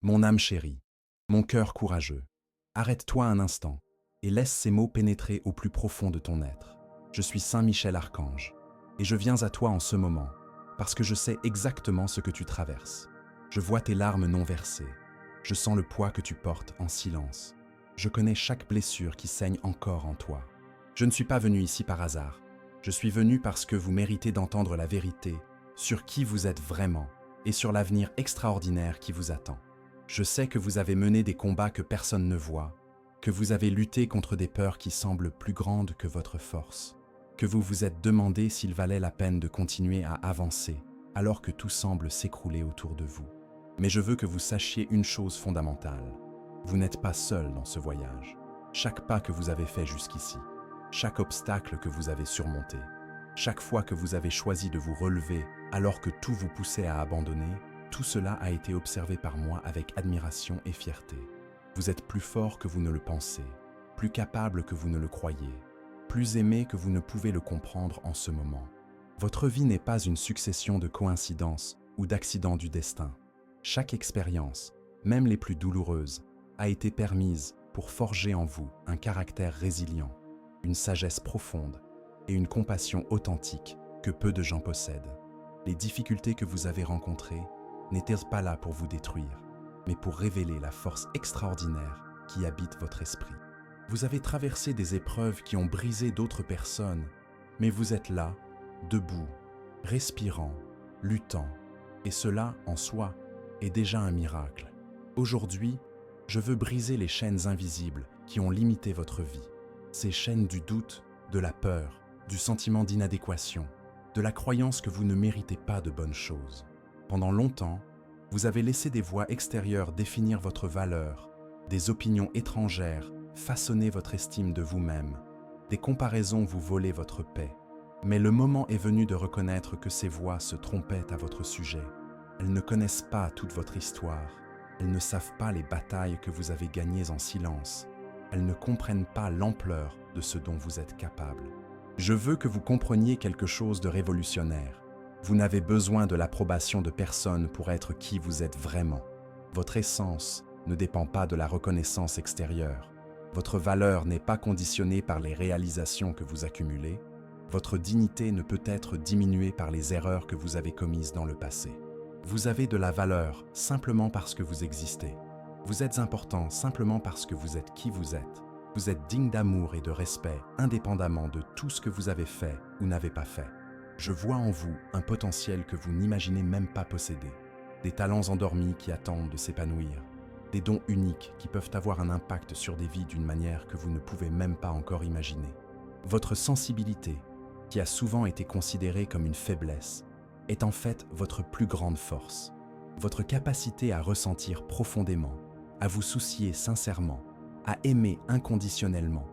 Mon âme chérie, mon cœur courageux, arrête-toi un instant et laisse ces mots pénétrer au plus profond de ton être. Je suis Saint Michel Archange et je viens à toi en ce moment parce que je sais exactement ce que tu traverses. Je vois tes larmes non versées, je sens le poids que tu portes en silence. Je connais chaque blessure qui saigne encore en toi. Je ne suis pas venu ici par hasard, je suis venu parce que vous méritez d'entendre la vérité sur qui vous êtes vraiment et sur l'avenir extraordinaire qui vous attend. Je sais que vous avez mené des combats que personne ne voit, que vous avez lutté contre des peurs qui semblent plus grandes que votre force, que vous vous êtes demandé s'il valait la peine de continuer à avancer alors que tout semble s'écrouler autour de vous. Mais je veux que vous sachiez une chose fondamentale. Vous n'êtes pas seul dans ce voyage. Chaque pas que vous avez fait jusqu'ici, chaque obstacle que vous avez surmonté, chaque fois que vous avez choisi de vous relever alors que tout vous poussait à abandonner, tout cela a été observé par moi avec admiration et fierté. Vous êtes plus fort que vous ne le pensez, plus capable que vous ne le croyez, plus aimé que vous ne pouvez le comprendre en ce moment. Votre vie n'est pas une succession de coïncidences ou d'accidents du destin. Chaque expérience, même les plus douloureuses, a été permise pour forger en vous un caractère résilient, une sagesse profonde et une compassion authentique que peu de gens possèdent. Les difficultés que vous avez rencontrées n'étaient pas là pour vous détruire, mais pour révéler la force extraordinaire qui habite votre esprit. Vous avez traversé des épreuves qui ont brisé d'autres personnes, mais vous êtes là, debout, respirant, luttant, et cela, en soi, est déjà un miracle. Aujourd'hui, je veux briser les chaînes invisibles qui ont limité votre vie, ces chaînes du doute, de la peur, du sentiment d'inadéquation, de la croyance que vous ne méritez pas de bonnes choses. Pendant longtemps, vous avez laissé des voix extérieures définir votre valeur, des opinions étrangères façonner votre estime de vous-même, des comparaisons vous voler votre paix. Mais le moment est venu de reconnaître que ces voix se trompaient à votre sujet. Elles ne connaissent pas toute votre histoire, elles ne savent pas les batailles que vous avez gagnées en silence, elles ne comprennent pas l'ampleur de ce dont vous êtes capable. Je veux que vous compreniez quelque chose de révolutionnaire. Vous n'avez besoin de l'approbation de personne pour être qui vous êtes vraiment. Votre essence ne dépend pas de la reconnaissance extérieure. Votre valeur n'est pas conditionnée par les réalisations que vous accumulez. Votre dignité ne peut être diminuée par les erreurs que vous avez commises dans le passé. Vous avez de la valeur simplement parce que vous existez. Vous êtes important simplement parce que vous êtes qui vous êtes. Vous êtes digne d'amour et de respect, indépendamment de tout ce que vous avez fait ou n'avez pas fait. Je vois en vous un potentiel que vous n'imaginez même pas posséder. Des talents endormis qui attendent de s'épanouir. Des dons uniques qui peuvent avoir un impact sur des vies d'une manière que vous ne pouvez même pas encore imaginer. Votre sensibilité, qui a souvent été considérée comme une faiblesse, est en fait votre plus grande force. Votre capacité à ressentir profondément, à vous soucier sincèrement, à aimer inconditionnellement.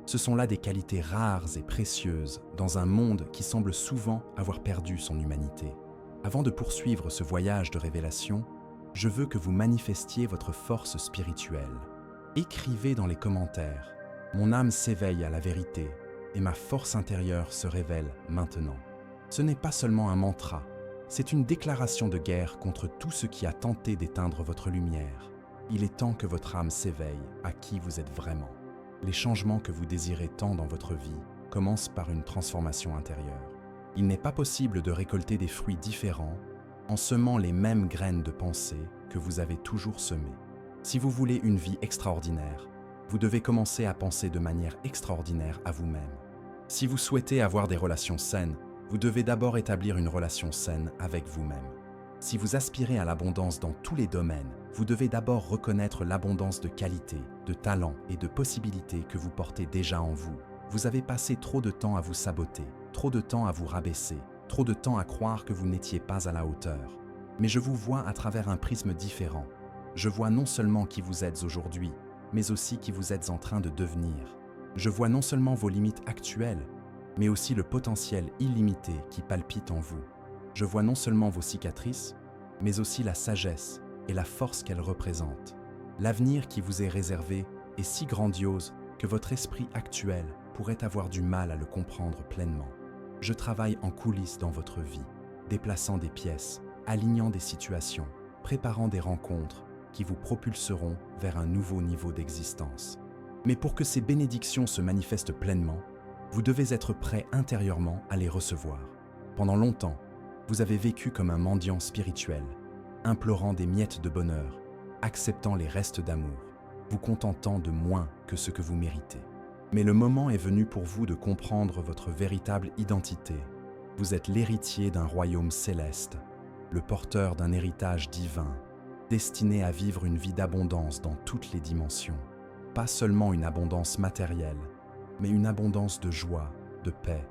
Ce sont là des qualités rares et précieuses dans un monde qui semble souvent avoir perdu son humanité. Avant de poursuivre ce voyage de révélation, je veux que vous manifestiez votre force spirituelle. Écrivez dans les commentaires « Mon âme s'éveille à la vérité et ma force intérieure se révèle maintenant ». Ce n'est pas seulement un mantra, c'est une déclaration de guerre contre tout ce qui a tenté d'éteindre votre lumière. Il est temps que votre âme s'éveille à qui vous êtes vraiment. Les changements que vous désirez tant dans votre vie commencent par une transformation intérieure. Il n'est pas possible de récolter des fruits différents en semant les mêmes graines de pensée que vous avez toujours semées. Si vous voulez une vie extraordinaire, vous devez commencer à penser de manière extraordinaire à vous-même. Si vous souhaitez avoir des relations saines, vous devez d'abord établir une relation saine avec vous-même. Si vous aspirez à l'abondance dans tous les domaines, vous devez d'abord reconnaître l'abondance de qualités, de talents et de possibilités que vous portez déjà en vous. Vous avez passé trop de temps à vous saboter, trop de temps à vous rabaisser, trop de temps à croire que vous n'étiez pas à la hauteur. Mais je vous vois à travers un prisme différent. Je vois non seulement qui vous êtes aujourd'hui, mais aussi qui vous êtes en train de devenir. Je vois non seulement vos limites actuelles, mais aussi le potentiel illimité qui palpite en vous. Je vois non seulement vos cicatrices, mais aussi la sagesse et la force qu'elles représentent. L'avenir qui vous est réservé est si grandiose que votre esprit actuel pourrait avoir du mal à le comprendre pleinement. Je travaille en coulisses dans votre vie, déplaçant des pièces, alignant des situations, préparant des rencontres qui vous propulseront vers un nouveau niveau d'existence. Mais pour que ces bénédictions se manifestent pleinement, vous devez être prêt intérieurement à les recevoir. Pendant longtemps, vous avez vécu comme un mendiant spirituel, implorant des miettes de bonheur, acceptant les restes d'amour, vous contentant de moins que ce que vous méritez. Mais le moment est venu pour vous de comprendre votre véritable identité. Vous êtes l'héritier d'un royaume céleste, le porteur d'un héritage divin, destiné à vivre une vie d'abondance dans toutes les dimensions. Pas seulement une abondance matérielle, mais une abondance de joie, de paix,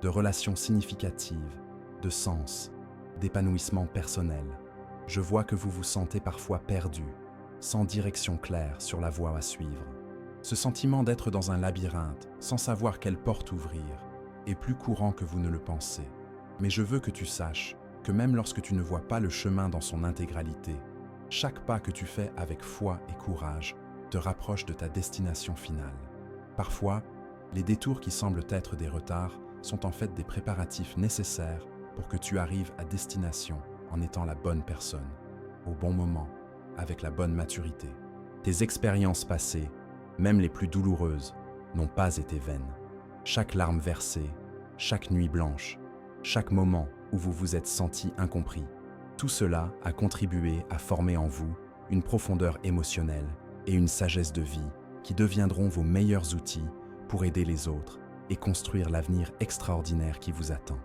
de relations significatives, de sens, d'épanouissement personnel. Je vois que vous vous sentez parfois perdu, sans direction claire sur la voie à suivre. Ce sentiment d'être dans un labyrinthe, sans savoir quelle porte ouvrir, est plus courant que vous ne le pensez. Mais je veux que tu saches que même lorsque tu ne vois pas le chemin dans son intégralité, chaque pas que tu fais avec foi et courage te rapproche de ta destination finale. Parfois, les détours qui semblent être des retards sont en fait des préparatifs nécessaires pour que tu arrives à destination en étant la bonne personne, au bon moment, avec la bonne maturité. Tes expériences passées, même les plus douloureuses, n'ont pas été vaines. Chaque larme versée, chaque nuit blanche, chaque moment où vous vous êtes senti incompris, tout cela a contribué à former en vous une profondeur émotionnelle et une sagesse de vie qui deviendront vos meilleurs outils pour aider les autres et construire l'avenir extraordinaire qui vous attend.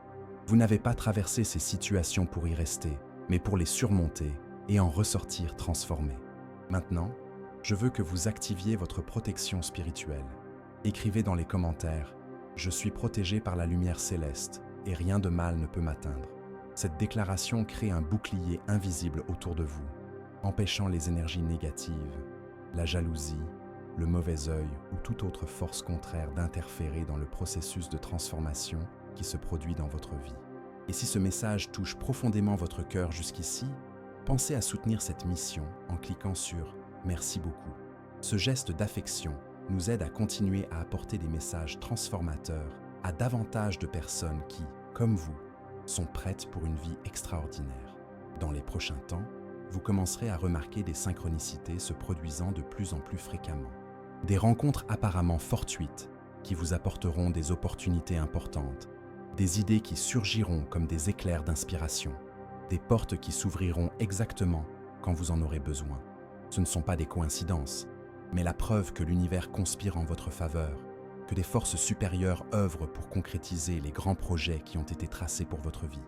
Vous n'avez pas traversé ces situations pour y rester, mais pour les surmonter et en ressortir transformé. Maintenant, je veux que vous activiez votre protection spirituelle. Écrivez dans les commentaires « Je suis protégé par la lumière céleste et rien de mal ne peut m'atteindre ». Cette déclaration crée un bouclier invisible autour de vous, empêchant les énergies négatives, la jalousie, le mauvais œil ou toute autre force contraire d'interférer dans le processus de transformation qui se produit dans votre vie. Et si ce message touche profondément votre cœur jusqu'ici, pensez à soutenir cette mission en cliquant sur « Merci beaucoup ». Ce geste d'affection nous aide à continuer à apporter des messages transformateurs à davantage de personnes qui, comme vous, sont prêtes pour une vie extraordinaire. Dans les prochains temps, vous commencerez à remarquer des synchronicités se produisant de plus en plus fréquemment. Des rencontres apparemment fortuites qui vous apporteront des opportunités importantes, des idées qui surgiront comme des éclairs d'inspiration, des portes qui s'ouvriront exactement quand vous en aurez besoin. Ce ne sont pas des coïncidences, mais la preuve que l'univers conspire en votre faveur, que des forces supérieures œuvrent pour concrétiser les grands projets qui ont été tracés pour votre vie.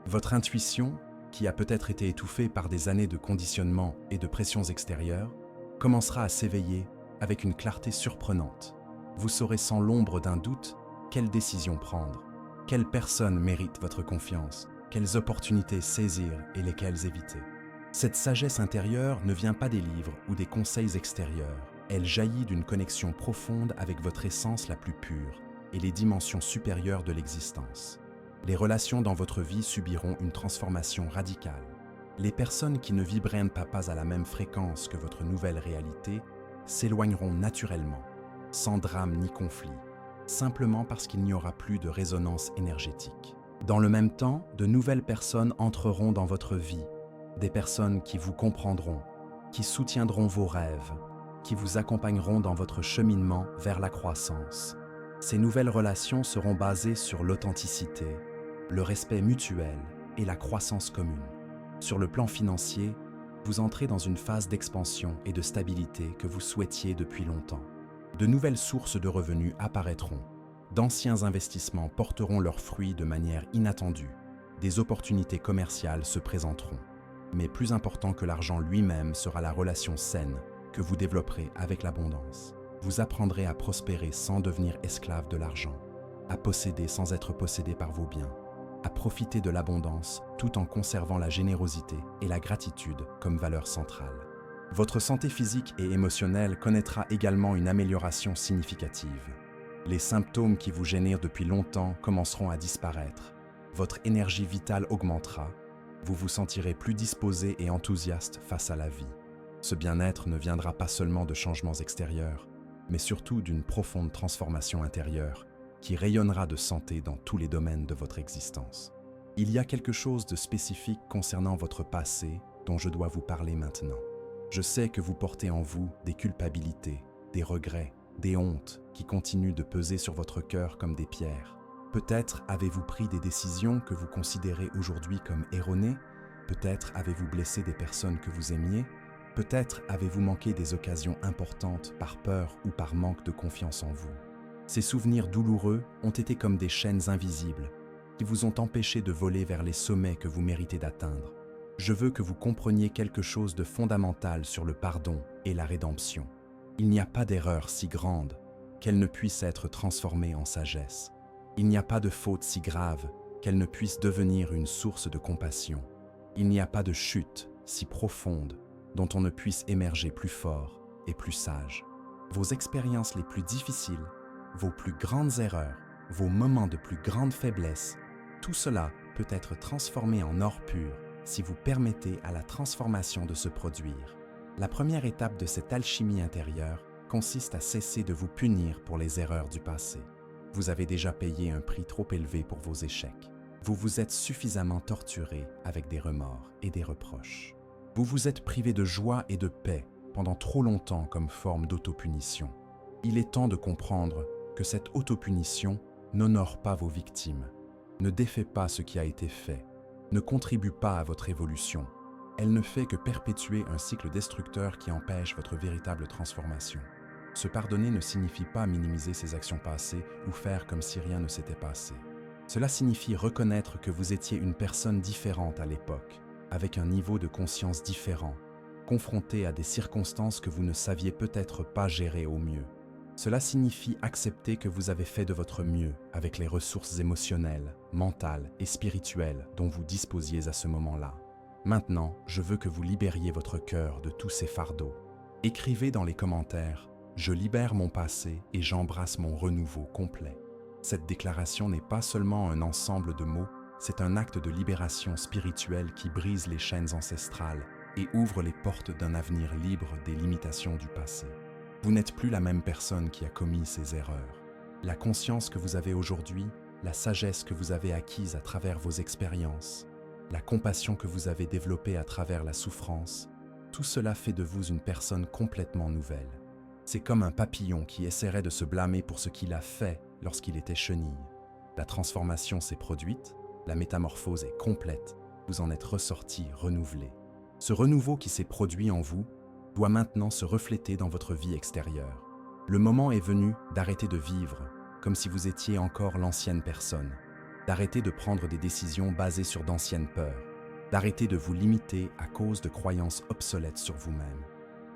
Votre intuition, qui a peut-être été étouffée par des années de conditionnement et de pressions extérieures, commencera à s'éveiller avec une clarté surprenante. Vous saurez sans l'ombre d'un doute quelle décision prendre, quelle personne mérite votre confiance, quelles opportunités saisir et lesquelles éviter. Cette sagesse intérieure ne vient pas des livres ou des conseils extérieurs. Elle jaillit d'une connexion profonde avec votre essence la plus pure et les dimensions supérieures de l'existence. Les relations dans votre vie subiront une transformation radicale. Les personnes qui ne vibrent pas à la même fréquence que votre nouvelle réalité s'éloigneront naturellement, sans drame ni conflit, simplement parce qu'il n'y aura plus de résonance énergétique. Dans le même temps, de nouvelles personnes entreront dans votre vie, des personnes qui vous comprendront, qui soutiendront vos rêves, qui vous accompagneront dans votre cheminement vers la croissance. Ces nouvelles relations seront basées sur l'authenticité, le respect mutuel et la croissance commune. Sur le plan financier, vous entrez dans une phase d'expansion et de stabilité que vous souhaitiez depuis longtemps. De nouvelles sources de revenus apparaîtront. D'anciens investissements porteront leurs fruits de manière inattendue. Des opportunités commerciales se présenteront. Mais plus important que l'argent lui-même sera la relation saine que vous développerez avec l'abondance. Vous apprendrez à prospérer sans devenir esclave de l'argent, à posséder sans être possédé par vos biens, à profiter de l'abondance tout en conservant la générosité et la gratitude comme valeur centrale. Votre santé physique et émotionnelle connaîtra également une amélioration significative. Les symptômes qui vous génèrent depuis longtemps commenceront à disparaître. Votre énergie vitale augmentera. Vous vous sentirez plus disposé et enthousiaste face à la vie. Ce bien-être ne viendra pas seulement de changements extérieurs, mais surtout d'une profonde transformation intérieure qui rayonnera de santé dans tous les domaines de votre existence. Il y a quelque chose de spécifique concernant votre passé dont je dois vous parler maintenant. Je sais que vous portez en vous des culpabilités, des regrets, des hontes qui continuent de peser sur votre cœur comme des pierres. Peut-être avez-vous pris des décisions que vous considérez aujourd'hui comme erronées. Peut-être avez-vous blessé des personnes que vous aimiez. Peut-être avez-vous manqué des occasions importantes par peur ou par manque de confiance en vous. Ces souvenirs douloureux ont été comme des chaînes invisibles qui vous ont empêché de voler vers les sommets que vous méritez d'atteindre. Je veux que vous compreniez quelque chose de fondamental sur le pardon et la rédemption. Il n'y a pas d'erreur si grande qu'elle ne puisse être transformée en sagesse. Il n'y a pas de faute si grave qu'elle ne puisse devenir une source de compassion. Il n'y a pas de chute si profonde dont on ne puisse émerger plus fort et plus sage. Vos expériences les plus difficiles, vos plus grandes erreurs, vos moments de plus grande faiblesse, tout cela peut être transformé en or pur si vous permettez à la transformation de se produire. La première étape de cette alchimie intérieure consiste à cesser de vous punir pour les erreurs du passé. Vous avez déjà payé un prix trop élevé pour vos échecs. Vous vous êtes suffisamment torturé avec des remords et des reproches. Vous vous êtes privé de joie et de paix pendant trop longtemps comme forme d'autopunition. Il est temps de comprendre que cette autopunition n'honore pas vos victimes, ne défait pas ce qui a été fait, ne contribue pas à votre évolution. Elle ne fait que perpétuer un cycle destructeur qui empêche votre véritable transformation. Se pardonner ne signifie pas minimiser ses actions passées ou faire comme si rien ne s'était passé. Cela signifie reconnaître que vous étiez une personne différente à l'époque, avec un niveau de conscience différent, confronté à des circonstances que vous ne saviez peut-être pas gérer au mieux. Cela signifie accepter que vous avez fait de votre mieux avec les ressources émotionnelles, mentales et spirituelles dont vous disposiez à ce moment-là. Maintenant, je veux que vous libériez votre cœur de tous ces fardeaux. Écrivez dans les commentaires « Je libère mon passé et j'embrasse mon renouveau complet ». Cette déclaration n'est pas seulement un ensemble de mots, c'est un acte de libération spirituelle qui brise les chaînes ancestrales et ouvre les portes d'un avenir libre des limitations du passé. Vous n'êtes plus la même personne qui a commis ces erreurs. La conscience que vous avez aujourd'hui, la sagesse que vous avez acquise à travers vos expériences, la compassion que vous avez développée à travers la souffrance, tout cela fait de vous une personne complètement nouvelle. C'est comme un papillon qui essaierait de se blâmer pour ce qu'il a fait lorsqu'il était chenille. La transformation s'est produite, la métamorphose est complète, vous en êtes ressorti renouvelé. Ce renouveau qui s'est produit en vous doit maintenant se refléter dans votre vie extérieure. Le moment est venu d'arrêter de vivre comme si vous étiez encore l'ancienne personne, d'arrêter de prendre des décisions basées sur d'anciennes peurs, d'arrêter de vous limiter à cause de croyances obsolètes sur vous-même.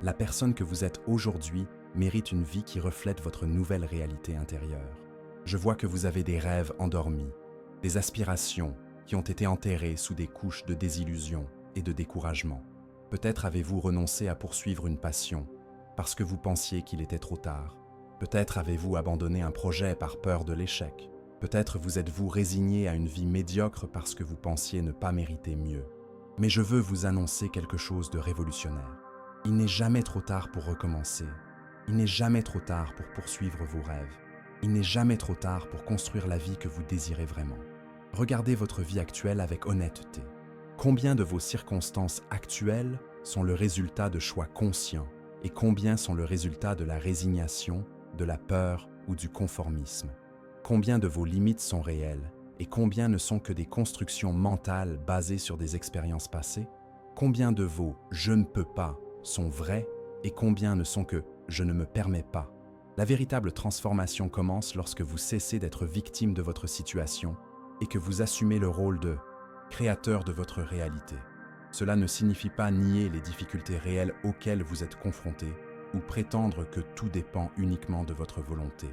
La personne que vous êtes aujourd'hui mérite une vie qui reflète votre nouvelle réalité intérieure. Je vois que vous avez des rêves endormis, des aspirations qui ont été enterrées sous des couches de désillusion et de découragement. Peut-être avez-vous renoncé à poursuivre une passion parce que vous pensiez qu'il était trop tard. Peut-être avez-vous abandonné un projet par peur de l'échec. Peut-être vous êtes-vous résigné à une vie médiocre parce que vous pensiez ne pas mériter mieux. Mais je veux vous annoncer quelque chose de révolutionnaire. Il n'est jamais trop tard pour recommencer. Il n'est jamais trop tard pour poursuivre vos rêves. Il n'est jamais trop tard pour construire la vie que vous désirez vraiment. Regardez votre vie actuelle avec honnêteté. Combien de vos circonstances actuelles sont le résultat de choix conscients et combien sont le résultat de la résignation, de la peur ou du conformisme? Combien de vos limites sont réelles et combien ne sont que des constructions mentales basées sur des expériences passées? Combien de vos « je ne peux pas » sont vrais et combien ne sont que « je ne me permets pas ». La véritable transformation commence lorsque vous cessez d'être victime de votre situation et que vous assumez le rôle de créateur de votre réalité. Cela ne signifie pas nier les difficultés réelles auxquelles vous êtes confronté ou prétendre que tout dépend uniquement de votre volonté.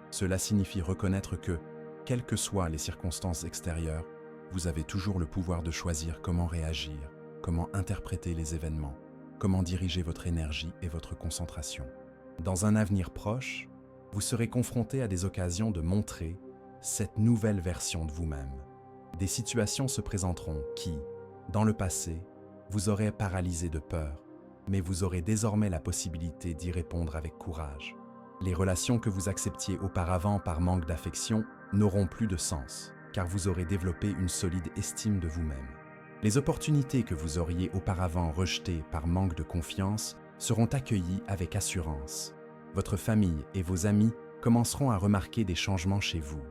Cela signifie reconnaître que, quelles que soient les circonstances extérieures, vous avez toujours le pouvoir de choisir comment réagir, comment interpréter les événements, comment diriger votre énergie et votre concentration. Dans un avenir proche, vous serez confronté à des occasions de montrer cette nouvelle version de vous-même. Des situations se présenteront qui, dans le passé, vous auraient paralysé de peur, mais vous aurez désormais la possibilité d'y répondre avec courage. Les relations que vous acceptiez auparavant par manque d'affection n'auront plus de sens, car vous aurez développé une solide estime de vous-même. Les opportunités que vous auriez auparavant rejetées par manque de confiance seront accueillies avec assurance. Votre famille et vos amis commenceront à remarquer des changements chez vous.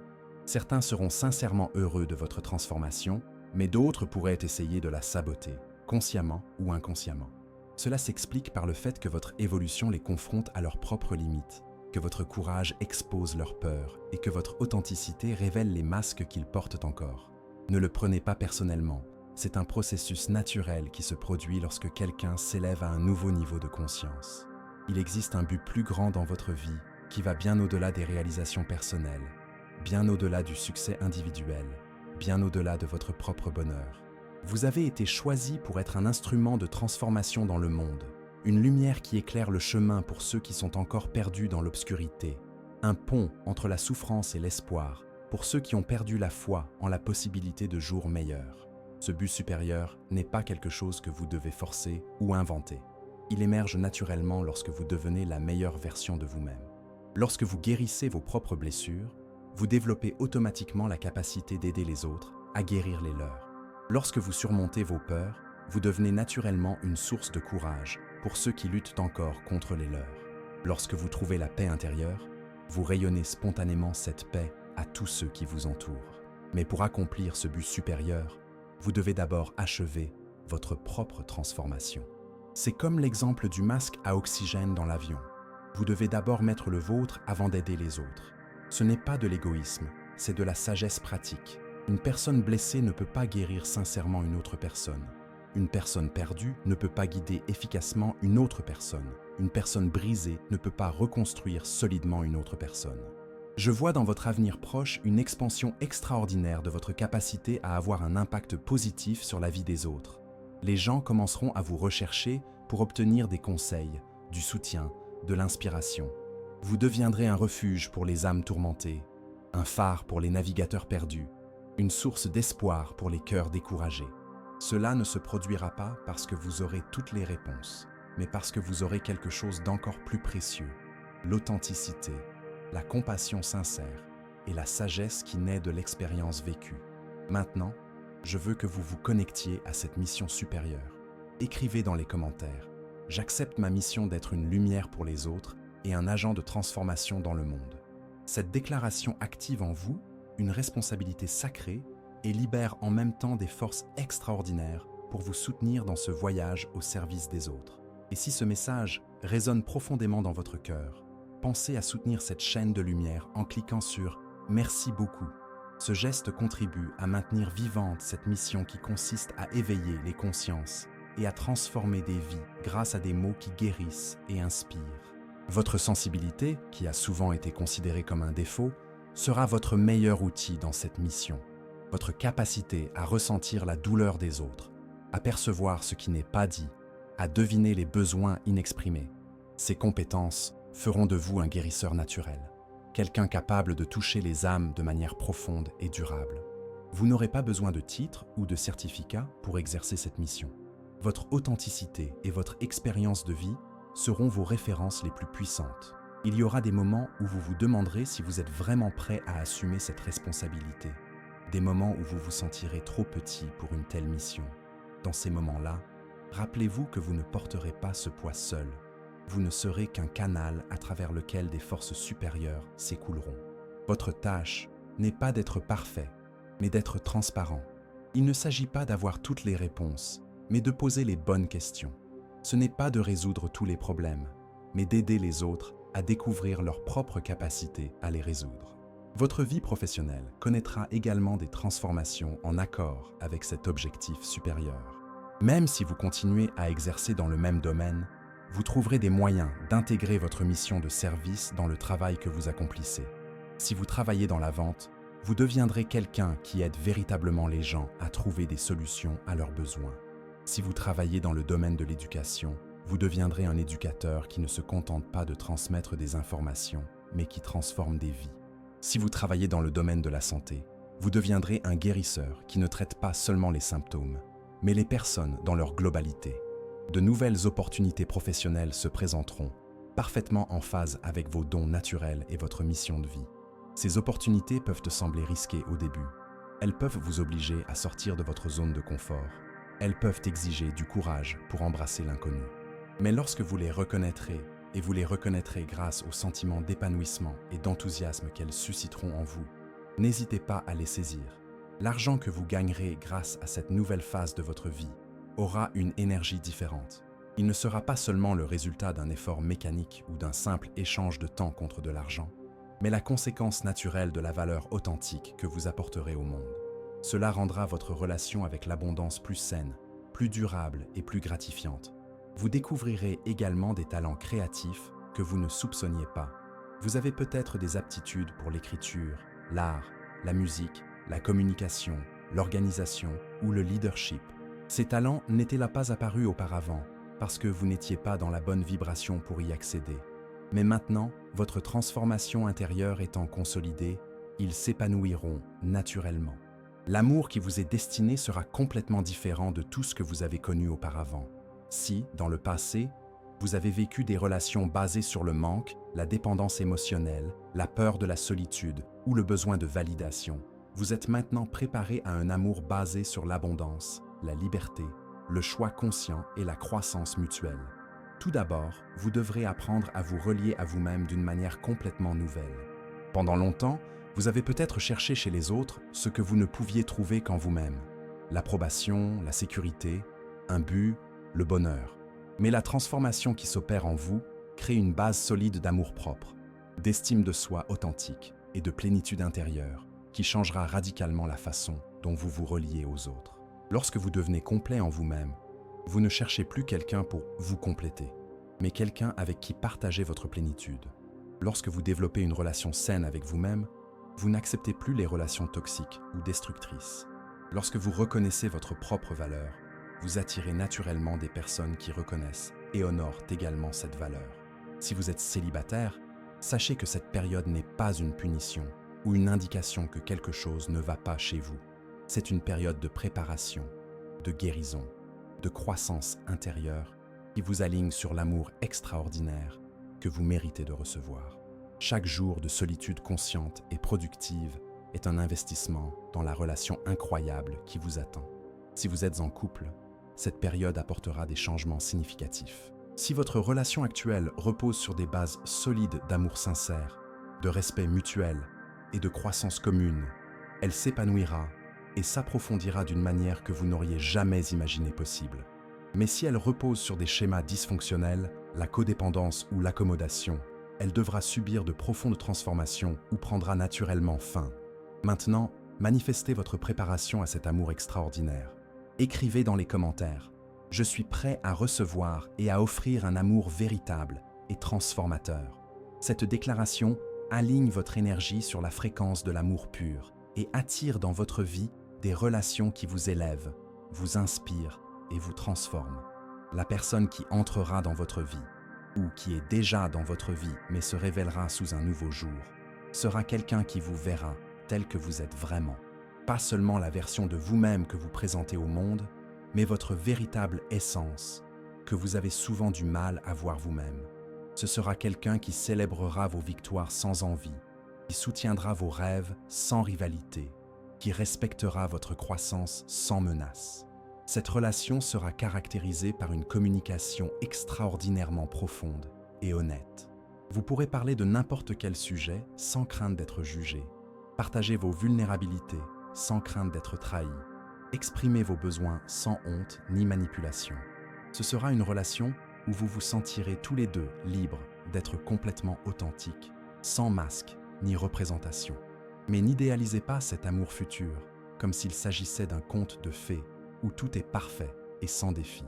Certains seront sincèrement heureux de votre transformation, mais d'autres pourraient essayer de la saboter, consciemment ou inconsciemment. Cela s'explique par le fait que votre évolution les confronte à leurs propres limites, que votre courage expose leurs peurs et que votre authenticité révèle les masques qu'ils portent encore. Ne le prenez pas personnellement, c'est un processus naturel qui se produit lorsque quelqu'un s'élève à un nouveau niveau de conscience. Il existe un but plus grand dans votre vie qui va bien au-delà des réalisations personnelles, bien au-delà du succès individuel, bien au-delà de votre propre bonheur. Vous avez été choisi pour être un instrument de transformation dans le monde, une lumière qui éclaire le chemin pour ceux qui sont encore perdus dans l'obscurité, un pont entre la souffrance et l'espoir pour ceux qui ont perdu la foi en la possibilité de jours meilleurs. Ce but supérieur n'est pas quelque chose que vous devez forcer ou inventer. Il émerge naturellement lorsque vous devenez la meilleure version de vous-même. Lorsque vous guérissez vos propres blessures, vous développez automatiquement la capacité d'aider les autres à guérir les leurs. Lorsque vous surmontez vos peurs, vous devenez naturellement une source de courage pour ceux qui luttent encore contre les leurs. Lorsque vous trouvez la paix intérieure, vous rayonnez spontanément cette paix à tous ceux qui vous entourent. Mais pour accomplir ce but supérieur, vous devez d'abord achever votre propre transformation. C'est comme l'exemple du masque à oxygène dans l'avion. Vous devez d'abord mettre le vôtre avant d'aider les autres. Ce n'est pas de l'égoïsme, c'est de la sagesse pratique. Une personne blessée ne peut pas guérir sincèrement une autre personne. Une personne perdue ne peut pas guider efficacement une autre personne. Une personne brisée ne peut pas reconstruire solidement une autre personne. Je vois dans votre avenir proche une expansion extraordinaire de votre capacité à avoir un impact positif sur la vie des autres. Les gens commenceront à vous rechercher pour obtenir des conseils, du soutien, de l'inspiration. Vous deviendrez un refuge pour les âmes tourmentées, un phare pour les navigateurs perdus, une source d'espoir pour les cœurs découragés. Cela ne se produira pas parce que vous aurez toutes les réponses, mais parce que vous aurez quelque chose d'encore plus précieux, l'authenticité, la compassion sincère et la sagesse qui naît de l'expérience vécue. Maintenant, je veux que vous vous connectiez à cette mission supérieure. Écrivez dans les commentaires « J'accepte ma mission d'être une lumière pour les autres et un agent de transformation dans le monde ». Cette déclaration active en vous une responsabilité sacrée et libère en même temps des forces extraordinaires pour vous soutenir dans ce voyage au service des autres. Et si ce message résonne profondément dans votre cœur, pensez à soutenir cette chaîne de lumière en cliquant sur « Merci beaucoup ». Ce geste contribue à maintenir vivante cette mission qui consiste à éveiller les consciences et à transformer des vies grâce à des mots qui guérissent et inspirent. Votre sensibilité, qui a souvent été considérée comme un défaut, sera votre meilleur outil dans cette mission. Votre capacité à ressentir la douleur des autres, à percevoir ce qui n'est pas dit, à deviner les besoins inexprimés. Ces compétences feront de vous un guérisseur naturel, quelqu'un capable de toucher les âmes de manière profonde et durable. Vous n'aurez pas besoin de titre ou de certificat pour exercer cette mission. Votre authenticité et votre expérience de vie seront vos références les plus puissantes. Il y aura des moments où vous vous demanderez si vous êtes vraiment prêt à assumer cette responsabilité. Des moments où vous vous sentirez trop petit pour une telle mission. Dans ces moments-là, rappelez-vous que vous ne porterez pas ce poids seul. Vous ne serez qu'un canal à travers lequel des forces supérieures s'écouleront. Votre tâche n'est pas d'être parfait, mais d'être transparent. Il ne s'agit pas d'avoir toutes les réponses, mais de poser les bonnes questions. Ce n'est pas de résoudre tous les problèmes, mais d'aider les autres à découvrir leur propre capacité à les résoudre. Votre vie professionnelle connaîtra également des transformations en accord avec cet objectif supérieur. Même si vous continuez à exercer dans le même domaine, vous trouverez des moyens d'intégrer votre mission de service dans le travail que vous accomplissez. Si vous travaillez dans la vente, vous deviendrez quelqu'un qui aide véritablement les gens à trouver des solutions à leurs besoins. Si vous travaillez dans le domaine de l'éducation, vous deviendrez un éducateur qui ne se contente pas de transmettre des informations, mais qui transforme des vies. Si vous travaillez dans le domaine de la santé, vous deviendrez un guérisseur qui ne traite pas seulement les symptômes, mais les personnes dans leur globalité. De nouvelles opportunités professionnelles se présenteront, parfaitement en phase avec vos dons naturels et votre mission de vie. Ces opportunités peuvent te sembler risquées au début. Elles peuvent vous obliger à sortir de votre zone de confort, elles peuvent exiger du courage pour embrasser l'inconnu. Mais lorsque vous les reconnaîtrez, et vous les reconnaîtrez grâce au sentiment d'épanouissement et d'enthousiasme qu'elles susciteront en vous, n'hésitez pas à les saisir. L'argent que vous gagnerez grâce à cette nouvelle phase de votre vie aura une énergie différente. Il ne sera pas seulement le résultat d'un effort mécanique ou d'un simple échange de temps contre de l'argent, mais la conséquence naturelle de la valeur authentique que vous apporterez au monde. Cela rendra votre relation avec l'abondance plus saine, plus durable et plus gratifiante. Vous découvrirez également des talents créatifs que vous ne soupçonniez pas. Vous avez peut-être des aptitudes pour l'écriture, l'art, la musique, la communication, l'organisation ou le leadership. Ces talents n'étaient pas apparus auparavant parce que vous n'étiez pas dans la bonne vibration pour y accéder. Mais maintenant, votre transformation intérieure étant consolidée, ils s'épanouiront naturellement. L'amour qui vous est destiné sera complètement différent de tout ce que vous avez connu auparavant. Si, dans le passé, vous avez vécu des relations basées sur le manque, la dépendance émotionnelle, la peur de la solitude ou le besoin de validation, vous êtes maintenant préparé à un amour basé sur l'abondance, la liberté, le choix conscient et la croissance mutuelle. Tout d'abord, vous devrez apprendre à vous relier à vous-même d'une manière complètement nouvelle. Pendant longtemps, vous avez peut-être cherché chez les autres ce que vous ne pouviez trouver qu'en vous-même. L'approbation, la sécurité, un but, le bonheur. Mais la transformation qui s'opère en vous crée une base solide d'amour-propre, d'estime de soi authentique et de plénitude intérieure qui changera radicalement la façon dont vous vous reliez aux autres. Lorsque vous devenez complet en vous-même, vous ne cherchez plus quelqu'un pour vous compléter, mais quelqu'un avec qui partager votre plénitude. Lorsque vous développez une relation saine avec vous-même, vous n'acceptez plus les relations toxiques ou destructrices. Lorsque vous reconnaissez votre propre valeur, vous attirez naturellement des personnes qui reconnaissent et honorent également cette valeur. Si vous êtes célibataire, sachez que cette période n'est pas une punition ou une indication que quelque chose ne va pas chez vous. C'est une période de préparation, de guérison, de croissance intérieure qui vous aligne sur l'amour extraordinaire que vous méritez de recevoir. Chaque jour de solitude consciente et productive est un investissement dans la relation incroyable qui vous attend. Si vous êtes en couple, cette période apportera des changements significatifs. Si votre relation actuelle repose sur des bases solides d'amour sincère, de respect mutuel et de croissance commune, elle s'épanouira et s'approfondira d'une manière que vous n'auriez jamais imaginé possible. Mais si elle repose sur des schémas dysfonctionnels, la codépendance ou l'accommodation, elle devra subir de profondes transformations ou prendra naturellement fin. Maintenant, manifestez votre préparation à cet amour extraordinaire. Écrivez dans les commentaires « Je suis prêt à recevoir et à offrir un amour véritable et transformateur ». Cette déclaration aligne votre énergie sur la fréquence de l'amour pur et attire dans votre vie des relations qui vous élèvent, vous inspirent et vous transforment. La personne qui entrera dans votre vie, ou qui est déjà dans votre vie mais se révélera sous un nouveau jour, sera quelqu'un qui vous verra tel que vous êtes vraiment. Pas seulement la version de vous-même que vous présentez au monde, mais votre véritable essence, que vous avez souvent du mal à voir vous-même. Ce sera quelqu'un qui célébrera vos victoires sans envie, qui soutiendra vos rêves sans rivalité, qui respectera votre croissance sans menace. Cette relation sera caractérisée par une communication extraordinairement profonde et honnête. Vous pourrez parler de n'importe quel sujet sans crainte d'être jugé. Partagez vos vulnérabilités sans crainte d'être trahi. Exprimez vos besoins sans honte ni manipulation. Ce sera une relation où vous vous sentirez tous les deux libres d'être complètement authentiques, sans masque ni représentation. Mais n'idéalisez pas cet amour futur comme s'il s'agissait d'un conte de fées où tout est parfait et sans défi.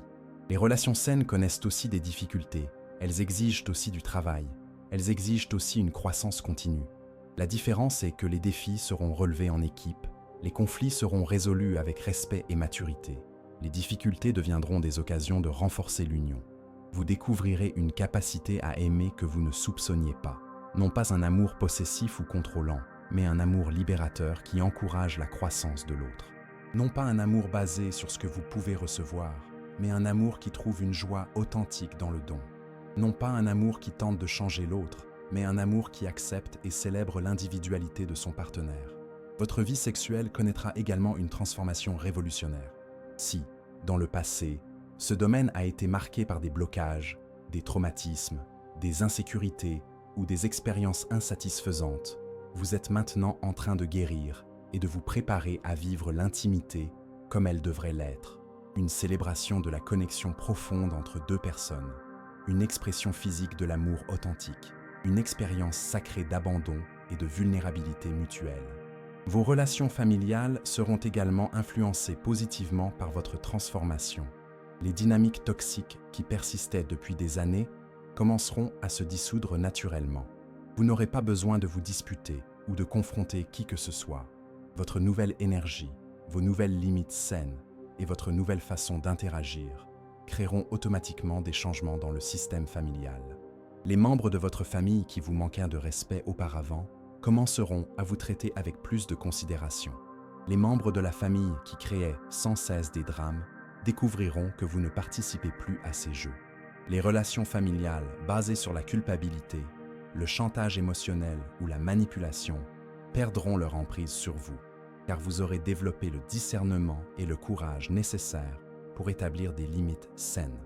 Les relations saines connaissent aussi des difficultés, elles exigent aussi du travail, elles exigent aussi une croissance continue. La différence est que les défis seront relevés en équipe, les conflits seront résolus avec respect et maturité, les difficultés deviendront des occasions de renforcer l'union. Vous découvrirez une capacité à aimer que vous ne soupçonniez pas, non pas un amour possessif ou contrôlant, mais un amour libérateur qui encourage la croissance de l'autre. Non pas un amour basé sur ce que vous pouvez recevoir, mais un amour qui trouve une joie authentique dans le don. Non pas un amour qui tente de changer l'autre, mais un amour qui accepte et célèbre l'individualité de son partenaire. Votre vie sexuelle connaîtra également une transformation révolutionnaire. Si, Dans le passé, ce domaine a été marqué par des blocages, des traumatismes, des insécurités ou des expériences insatisfaisantes. Vous êtes maintenant en train de guérir et de vous préparer à vivre l'intimité comme elle devrait l'être. Une célébration de la connexion profonde entre deux personnes, une expression physique de l'amour authentique, une expérience sacrée d'abandon et de vulnérabilité mutuelle. Vos relations familiales seront également influencées positivement par votre transformation. Les dynamiques toxiques qui persistaient depuis des années commenceront à se dissoudre naturellement. Vous n'aurez pas besoin de vous disputer ou de confronter qui que ce soit. Votre nouvelle énergie, vos nouvelles limites saines et votre nouvelle façon d'interagir créeront automatiquement des changements dans le système familial. Les membres de votre famille qui vous manquaient de respect auparavant commenceront à vous traiter avec plus de considération. Les membres de la famille qui créaient sans cesse des drames découvriront que vous ne participez plus à ces jeux. Les relations familiales basées sur la culpabilité, le chantage émotionnel ou la manipulation perdront leur emprise sur vous, car vous aurez développé le discernement et le courage nécessaires pour établir des limites saines.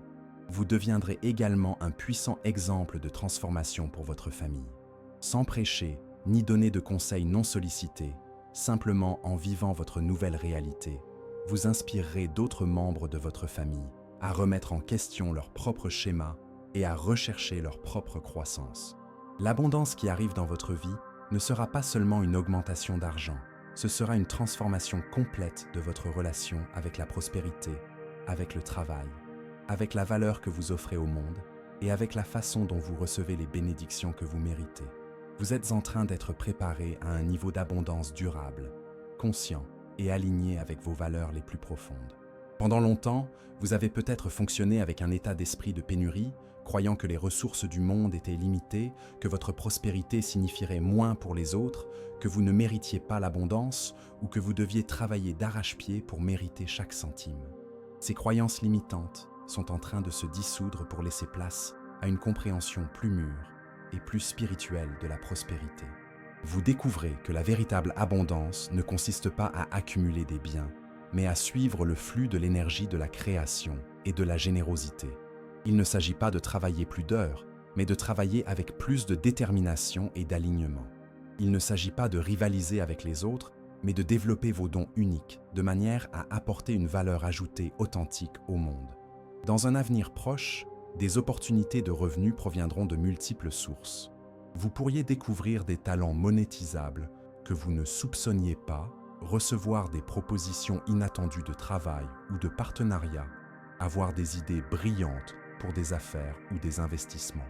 Vous deviendrez également un puissant exemple de transformation pour votre famille. Sans prêcher, ni donner de conseils non sollicités, simplement en vivant votre nouvelle réalité, vous inspirerez d'autres membres de votre famille à remettre en question leur propre schéma et à rechercher leur propre croissance. L'abondance qui arrive dans votre vie ne sera pas seulement une augmentation d'argent, ce sera une transformation complète de votre relation avec la prospérité, avec le travail, avec la valeur que vous offrez au monde et avec la façon dont vous recevez les bénédictions que vous méritez. Vous êtes en train d'être préparé à un niveau d'abondance durable, conscient et aligné avec vos valeurs les plus profondes. Pendant longtemps, vous avez peut-être fonctionné avec un état d'esprit de pénurie, croyant que les ressources du monde étaient limitées, que votre prospérité signifierait moins pour les autres, que vous ne méritiez pas l'abondance ou que vous deviez travailler d'arrache-pied pour mériter chaque centime. Ces croyances limitantes sont en train de se dissoudre pour laisser place à une compréhension plus mûre et plus spirituelle de la prospérité. Vous découvrez que la véritable abondance ne consiste pas à accumuler des biens, mais à suivre le flux de l'énergie de la création et de la générosité. Il ne s'agit pas de travailler plus d'heures, mais de travailler avec plus de détermination et d'alignement. Il ne s'agit pas de rivaliser avec les autres, mais de développer vos dons uniques, de manière à apporter une valeur ajoutée authentique au monde. Dans un avenir proche, des opportunités de revenus proviendront de multiples sources. Vous pourriez découvrir des talents monétisables que vous ne soupçonniez pas, recevoir des propositions inattendues de travail ou de partenariat, avoir des idées brillantes pour des affaires ou des investissements.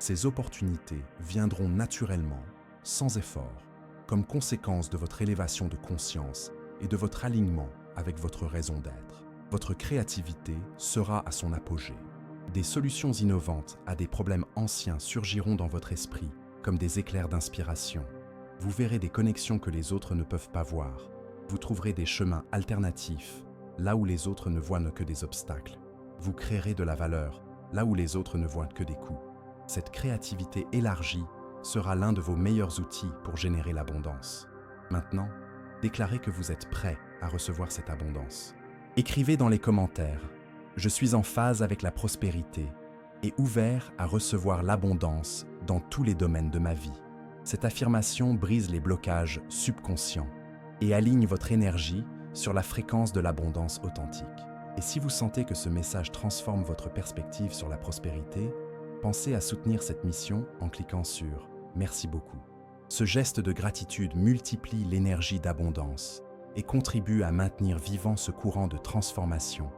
Ces opportunités viendront naturellement, sans effort, comme conséquence de votre élévation de conscience et de votre alignement avec votre raison d'être. Votre créativité sera à son apogée. Des solutions innovantes à des problèmes anciens surgiront dans votre esprit comme des éclairs d'inspiration. Vous verrez des connexions que les autres ne peuvent pas voir. Vous trouverez des chemins alternatifs là où les autres ne voient que des obstacles. Vous créerez de la valeur là où les autres ne voient que des coûts. Cette créativité élargie sera l'un de vos meilleurs outils pour générer l'abondance. Maintenant, déclarez que vous êtes prêt à recevoir cette abondance. Écrivez dans les commentaires « Je suis en phase avec la prospérité et ouvert à recevoir l'abondance dans tous les domaines de ma vie ». Cette affirmation brise les blocages subconscients et aligne votre énergie sur la fréquence de l'abondance authentique. Et si vous sentez que ce message transforme votre perspective sur la prospérité, pensez à soutenir cette mission en cliquant sur « Merci beaucoup ». Ce geste de gratitude multiplie l'énergie d'abondance et contribue à maintenir vivant ce courant de transformation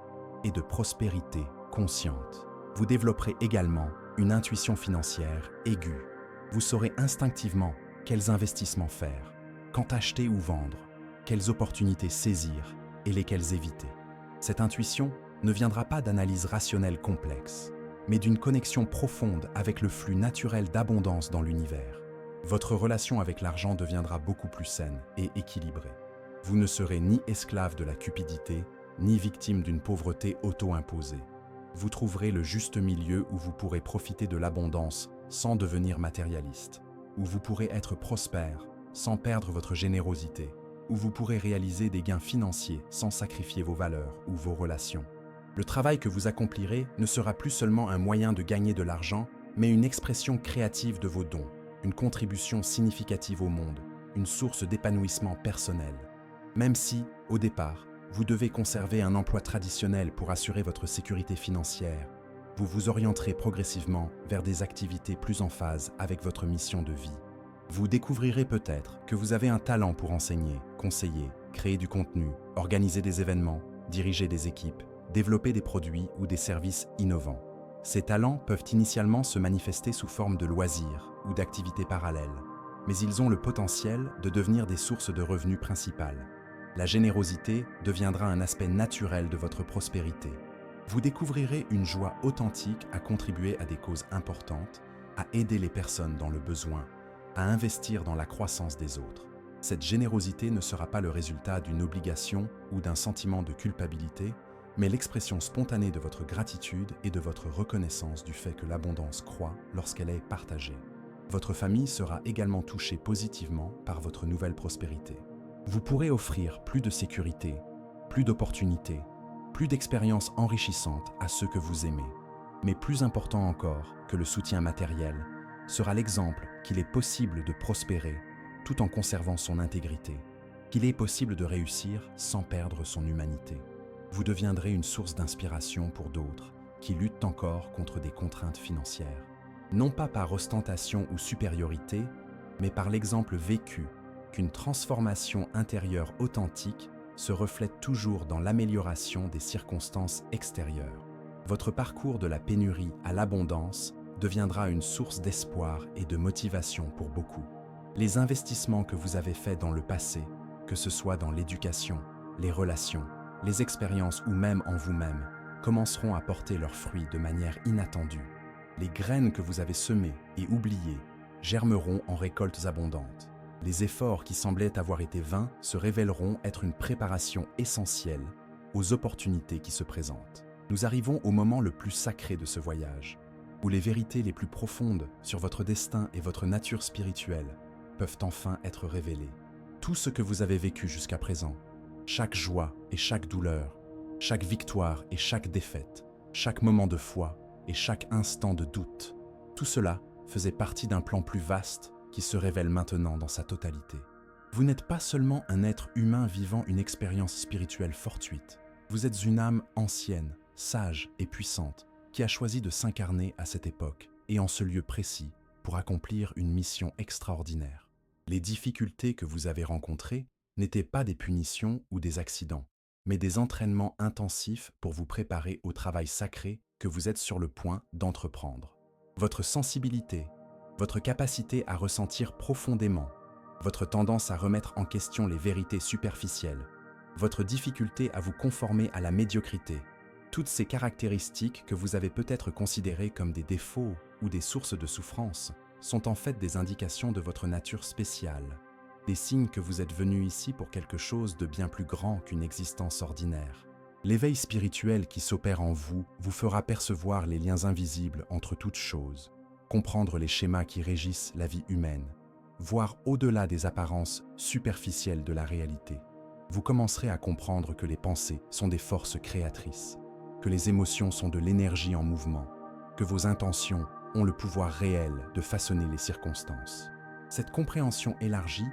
et de prospérité consciente. Vous développerez également une intuition financière aiguë. Vous saurez instinctivement quels investissements faire, quand acheter ou vendre, quelles opportunités saisir et lesquelles éviter. Cette intuition ne viendra pas d'analyses rationnelles complexes, mais d'une connexion profonde avec le flux naturel d'abondance dans l'univers. Votre relation avec l'argent deviendra beaucoup plus saine et équilibrée. Vous ne serez ni esclave de la cupidité, ni victime d'une pauvreté auto-imposée. Vous trouverez le juste milieu où vous pourrez profiter de l'abondance sans devenir matérialiste, où vous pourrez être prospère sans perdre votre générosité, où vous pourrez réaliser des gains financiers sans sacrifier vos valeurs ou vos relations. Le travail que vous accomplirez ne sera plus seulement un moyen de gagner de l'argent, mais une expression créative de vos dons, une contribution significative au monde, une source d'épanouissement personnel. Même si, au départ, vous devez conserver un emploi traditionnel pour assurer votre sécurité financière, vous vous orienterez progressivement vers des activités plus en phase avec votre mission de vie. Vous découvrirez peut-être que vous avez un talent pour enseigner, conseiller, créer du contenu, organiser des événements, diriger des équipes, développer des produits ou des services innovants. Ces talents peuvent initialement se manifester sous forme de loisirs ou d'activités parallèles, mais ils ont le potentiel de devenir des sources de revenus principales. La générosité deviendra un aspect naturel de votre prospérité. Vous découvrirez une joie authentique à contribuer à des causes importantes, à aider les personnes dans le besoin, à investir dans la croissance des autres. Cette générosité ne sera pas le résultat d'une obligation ou d'un sentiment de culpabilité, mais l'expression spontanée de votre gratitude et de votre reconnaissance du fait que l'abondance croît lorsqu'elle est partagée. Votre famille sera également touchée positivement par votre nouvelle prospérité. Vous pourrez offrir plus de sécurité, plus d'opportunités, plus d'expériences enrichissantes à ceux que vous aimez. Mais plus important encore que le soutien matériel, sera l'exemple qu'il est possible de prospérer tout en conservant son intégrité, qu'il est possible de réussir sans perdre son humanité. Vous deviendrez une source d'inspiration pour d'autres qui luttent encore contre des contraintes financières. Non pas par ostentation ou supériorité, mais par l'exemple vécu qu'une transformation intérieure authentique se reflète toujours dans l'amélioration des circonstances extérieures. Votre parcours de la pénurie à l'abondance deviendra une source d'espoir et de motivation pour beaucoup. Les investissements que vous avez faits dans le passé, que ce soit dans l'éducation, les relations, les expériences ou même en vous-même, commenceront à porter leurs fruits de manière inattendue. Les graines que vous avez semées et oubliées germeront en récoltes abondantes. Les efforts qui semblaient avoir été vains se révéleront être une préparation essentielle aux opportunités qui se présentent. Nous arrivons au moment le plus sacré de ce voyage, où les vérités les plus profondes sur votre destin et votre nature spirituelle peuvent enfin être révélées. Tout ce que vous avez vécu jusqu'à présent, chaque joie et chaque douleur, chaque victoire et chaque défaite, chaque moment de foi et chaque instant de doute, tout cela faisait partie d'un plan plus vaste qui se révèle maintenant dans sa totalité. Vous n'êtes pas seulement un être humain vivant une expérience spirituelle fortuite, vous êtes une âme ancienne, sage et puissante qui a choisi de s'incarner à cette époque et en ce lieu précis pour accomplir une mission extraordinaire. Les difficultés que vous avez rencontrées n'étaient pas des punitions ou des accidents, mais des entraînements intensifs pour vous préparer au travail sacré que vous êtes sur le point d'entreprendre. Votre sensibilité, votre capacité à ressentir profondément, votre tendance à remettre en question les vérités superficielles, votre difficulté à vous conformer à la médiocrité, toutes ces caractéristiques que vous avez peut-être considérées comme des défauts ou des sources de souffrance sont en fait des indications de votre nature spéciale, des signes que vous êtes venu ici pour quelque chose de bien plus grand qu'une existence ordinaire. L'éveil spirituel qui s'opère en vous vous fera percevoir les liens invisibles entre toutes choses, comprendre les schémas qui régissent la vie humaine, voir au-delà des apparences superficielles de la réalité. Vous commencerez à comprendre que les pensées sont des forces créatrices, que les émotions sont de l'énergie en mouvement, que vos intentions ont le pouvoir réel de façonner les circonstances. Cette compréhension élargie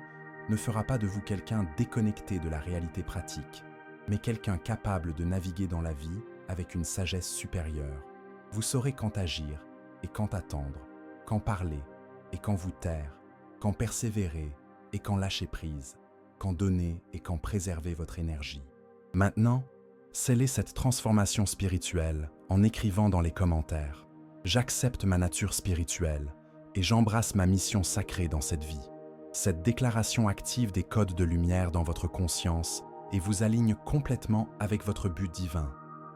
ne fera pas de vous quelqu'un déconnecté de la réalité pratique, mais quelqu'un capable de naviguer dans la vie avec une sagesse supérieure. Vous saurez quand agir et quand attendre, quand parler et quand vous taire, quand persévérer et quand lâcher prise, quand donner et quand préserver votre énergie. Maintenant, scellez cette transformation spirituelle en écrivant dans les commentaires « J'accepte ma nature spirituelle et j'embrasse ma mission sacrée dans cette vie ». Cette déclaration active des codes de lumière dans votre conscience et vous aligne complètement avec votre but divin.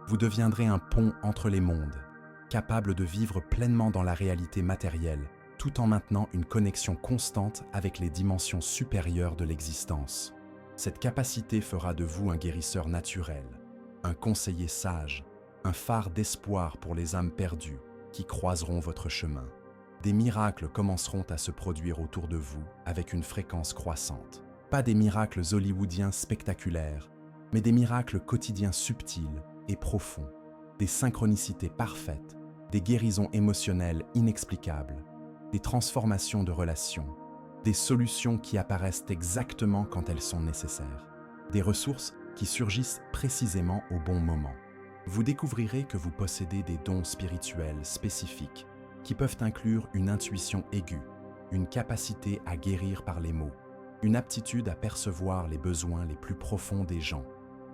Vous deviendrez un pont entre les mondes, capable de vivre pleinement dans la réalité matérielle, tout en maintenant une connexion constante avec les dimensions supérieures de l'existence. Cette capacité fera de vous un guérisseur naturel, un conseiller sage, un phare d'espoir pour les âmes perdues qui croiseront votre chemin. Des miracles commenceront à se produire autour de vous avec une fréquence croissante. Pas des miracles hollywoodiens spectaculaires, mais des miracles quotidiens subtils et profonds, des synchronicités parfaites, des guérisons émotionnelles inexplicables, des transformations de relations, des solutions qui apparaissent exactement quand elles sont nécessaires, des ressources qui surgissent précisément au bon moment. Vous découvrirez que vous possédez des dons spirituels spécifiques qui peuvent inclure une intuition aiguë, une capacité à guérir par les mots, une aptitude à percevoir les besoins les plus profonds des gens,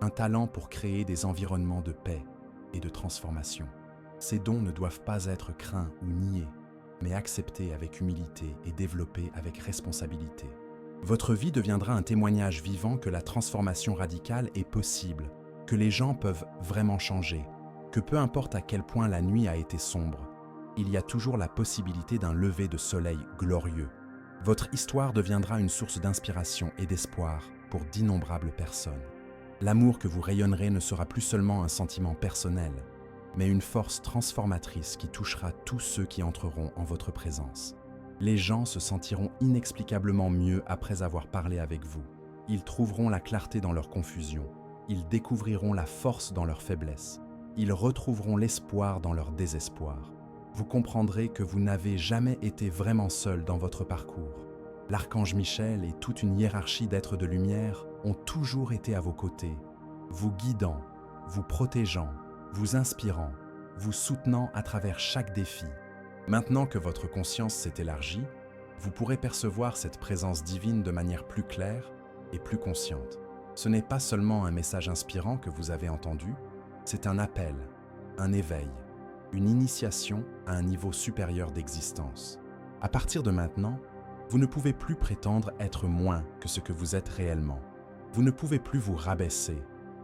un talent pour créer des environnements de paix et de transformation. Ces dons ne doivent pas être craints ou niés, mais acceptés avec humilité et développés avec responsabilité. Votre vie deviendra un témoignage vivant que la transformation radicale est possible, que les gens peuvent vraiment changer, que peu importe à quel point la nuit a été sombre, il y a toujours la possibilité d'un lever de soleil glorieux. Votre histoire deviendra une source d'inspiration et d'espoir pour d'innombrables personnes. L'amour que vous rayonnerez ne sera plus seulement un sentiment personnel, mais une force transformatrice qui touchera tous ceux qui entreront en votre présence. Les gens se sentiront inexplicablement mieux après avoir parlé avec vous. Ils trouveront la clarté dans leur confusion. Ils découvriront la force dans leur faiblesse. Ils retrouveront l'espoir dans leur désespoir. Vous comprendrez que vous n'avez jamais été vraiment seul dans votre parcours. L'archange Michel et toute une hiérarchie d'êtres de lumière ont toujours été à vos côtés, vous guidant, vous protégeant, vous inspirant, vous soutenant à travers chaque défi. Maintenant que votre conscience s'est élargie, vous pourrez percevoir cette présence divine de manière plus claire et plus consciente. Ce n'est pas seulement un message inspirant que vous avez entendu, c'est un appel, un éveil, une initiation à un niveau supérieur d'existence. À partir de maintenant, vous ne pouvez plus prétendre être moins que ce que vous êtes réellement. Vous ne pouvez plus vous rabaisser.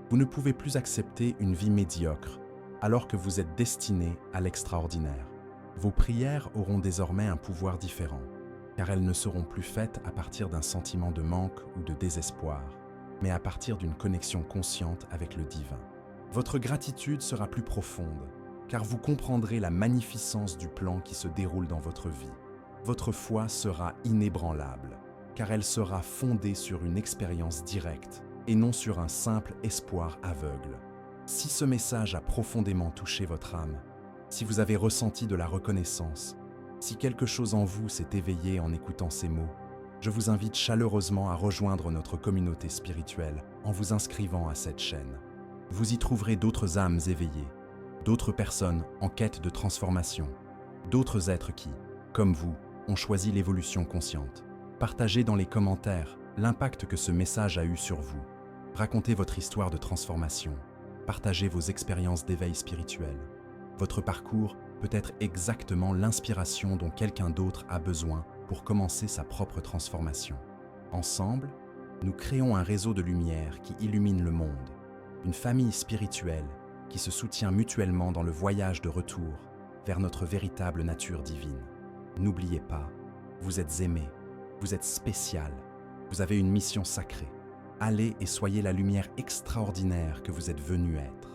Vous ne pouvez plus accepter une vie médiocre, alors que vous êtes destiné à l'extraordinaire. Vos prières auront désormais un pouvoir différent, car elles ne seront plus faites à partir d'un sentiment de manque ou de désespoir, mais à partir d'une connexion consciente avec le divin. Votre gratitude sera plus profonde, car vous comprendrez la magnificence du plan qui se déroule dans votre vie. Votre foi sera inébranlable, car elle sera fondée sur une expérience directe et non sur un simple espoir aveugle. Si ce message a profondément touché votre âme, si vous avez ressenti de la reconnaissance, si quelque chose en vous s'est éveillé en écoutant ces mots, je vous invite chaleureusement à rejoindre notre communauté spirituelle en vous inscrivant à cette chaîne. Vous y trouverez d'autres âmes éveillées, d'autres personnes en quête de transformation, d'autres êtres qui, comme vous, ont choisi l'évolution consciente. Partagez dans les commentaires l'impact que ce message a eu sur vous. Racontez votre histoire de transformation. Partagez vos expériences d'éveil spirituel. Votre parcours peut être exactement l'inspiration dont quelqu'un d'autre a besoin pour commencer sa propre transformation. Ensemble, nous créons un réseau de lumière qui illumine le monde, une famille spirituelle qui se soutient mutuellement dans le voyage de retour vers notre véritable nature divine. N'oubliez pas, vous êtes aimé, vous êtes spécial, vous avez une mission sacrée. Allez et soyez la lumière extraordinaire que vous êtes venu être.